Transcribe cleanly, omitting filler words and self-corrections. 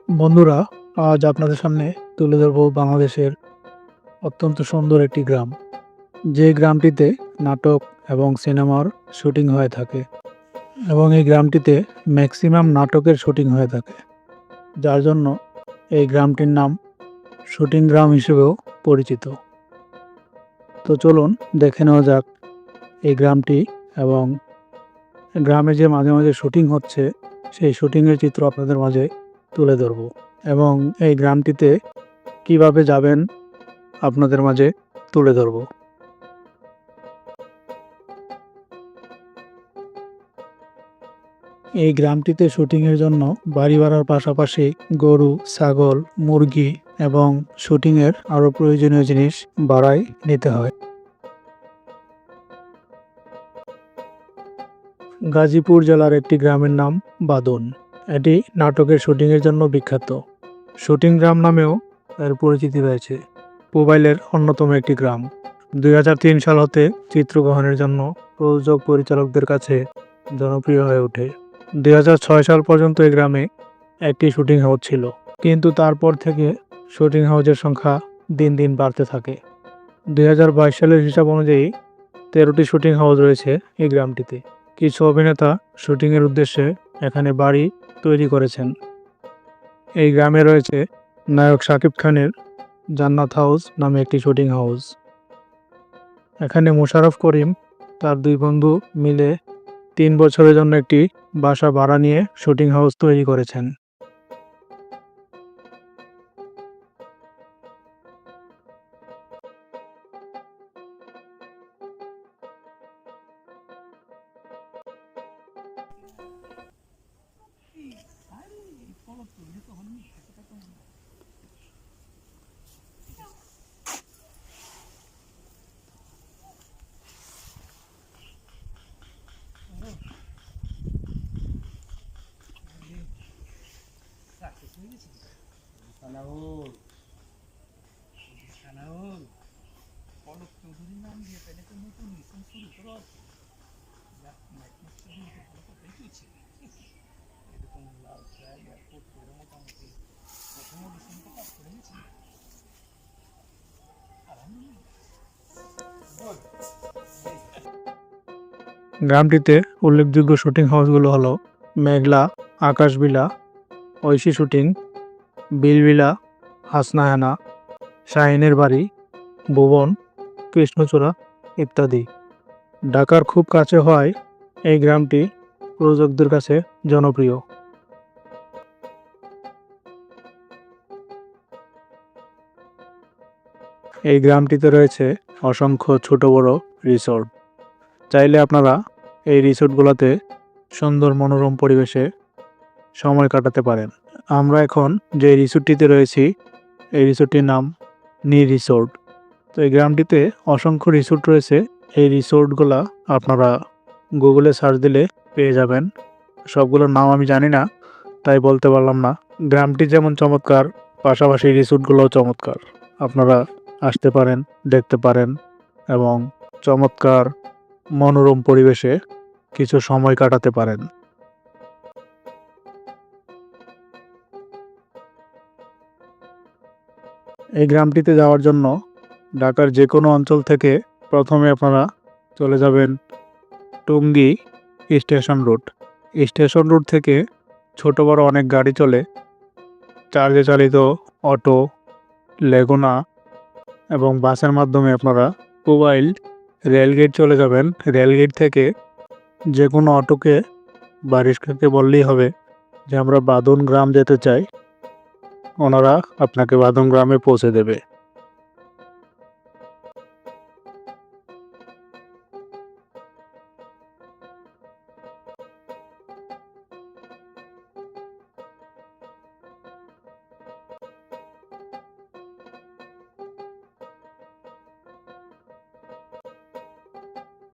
বন্ধুরা, আজ আপনাদের সামনে তুলে ধরব বাংলাদেশের অত্যন্ত সুন্দর একটি গ্রাম, যে গ্রামটিতে নাটক এবং সিনেমার শুটিং হয়ে থাকে এবং এই গ্রামটিতে ম্যাক্সিমাম নাটকের শুটিং হয়ে থাকে, যার জন্য এই গ্রামটির নাম শুটিং গ্রাম হিসেবেও পরিচিত। তো চলুন দেখে নেওয়া যাক এই গ্রামটি এবং গ্রামে যে মাঝে মাঝে শুটিং হচ্ছে সেই শুটিংয়ের চিত্র আপনাদের মাঝে তুলে ধরব এবং এই গ্রামটিতে কিভাবে যাবেন আপনাদের মাঝে তুলে ধরব। এই গ্রামটিতে শুটিংয়ের জন্য বাড়ি ভাড়ার পাশাপাশি গরু, ছাগল, মুরগি এবং শুটিংয়ের আরও প্রয়োজনীয় জিনিস ভাড়ায় নিতে হয়। গাজীপুর জেলার একটি গ্রামের নাম বাদন। এটি নাটকের শুটিংয়ের জন্য বিখ্যাত। শুটিং গ্রাম নামেও এর পরিচিতি রয়েছে। মোবাইলের অন্যতম একটি গ্রাম। 2003 সাল হতে চিত্রগ্রহণের জন্য প্রযোজক পরিচালকদের কাছে জনপ্রিয় হয়ে ওঠে। 2006 সাল পর্যন্ত এই গ্রামে একটি শুটিং হাউস ছিল, কিন্তু তারপর থেকে শুটিং হাউসের সংখ্যা দিন দিন বাড়তে থাকে। 2022 সালের হিসাব অনুযায়ী 13টি শুটিং হাউস রয়েছে এই গ্রামটিতে। কিছু অভিনেতা শুটিংয়ের উদ্দেশ্যে এখানে বাড়ি তৈরি করেছেন। এই গ্রামে রয়েছে নায়ক শাকিব খানের জান্নাত হাউস নামে একটি শুটিং হাউস। এখানে মোশাররফ করিম তার দুই বন্ধু মিলে 3 বছরের জন্য একটি বাসা ভাড়া নিয়ে শুটিং হাউস তৈরি করেছেন। গ্রামটিতে উল্লেখযোগ্য শুটিং হাউসগুলো হলো মেঘলা, আকাশবিলা, ঐশী শুটিং, বিলবিলা, হাসনাহানা, শাহিনের বাড়ি, ভুবন, কৃষ্ণচূড়া ইত্যাদি। ঢাকার খুব কাছে হওয়ায় এই গ্রামটি প্রযোজকদের কাছে জনপ্রিয়। এই গ্রামটিতে রয়েছে অসংখ্য ছোট বড় রিসোর্ট। চাইলে আপনারা এই রিসোর্টগুলোতে সুন্দর মনোরম পরিবেশে সময় কাটাতে পারেন। আমরা এখন যে রিসোর্টটিতে রয়েছি এই রিসোর্টটির নাম নি রিসোর্ট। তো এই গ্রামটিতে অসংখ্য রিসোর্ট রয়েছে। এই রিসোর্টগুলা আপনারা গুগলে সার্চ দিলে পেয়ে যাবেন। সবগুলোর নাম আমি জানি না, তাই বলতে পারলাম না। গ্রামটি যেমন চমৎকার, পাশাপাশি রিসোর্টগুলোও চমৎকার। আপনারা আসতে পারেন, দেখতে পারেন এবং চমৎকার মনোরম পরিবেশে কিছু সময় কাটাতে পারেন। এই গ্রামটিতে যাওয়ার জন্য ঢাকার যে কোনো অঞ্চল থেকে প্রথমে আপনারা চলে যাবেন Tongi station root. Station root থেকে ছোট বড় অনেক গাড়ি চলে, চার্জে চালিত অটো, লেগুনা এবং বাসের মাধ্যমে আপনারা মোবাইল রেলগেট চলে যাবেন। রেলগেট থেকে যে কোনো অটোকে বা রিক্সাকে বললেই হবে যে আমরা বাদন গ্রাম যেতে চাই, ওনারা আপনাকে বাদন গ্রামে পৌঁছে দেবে।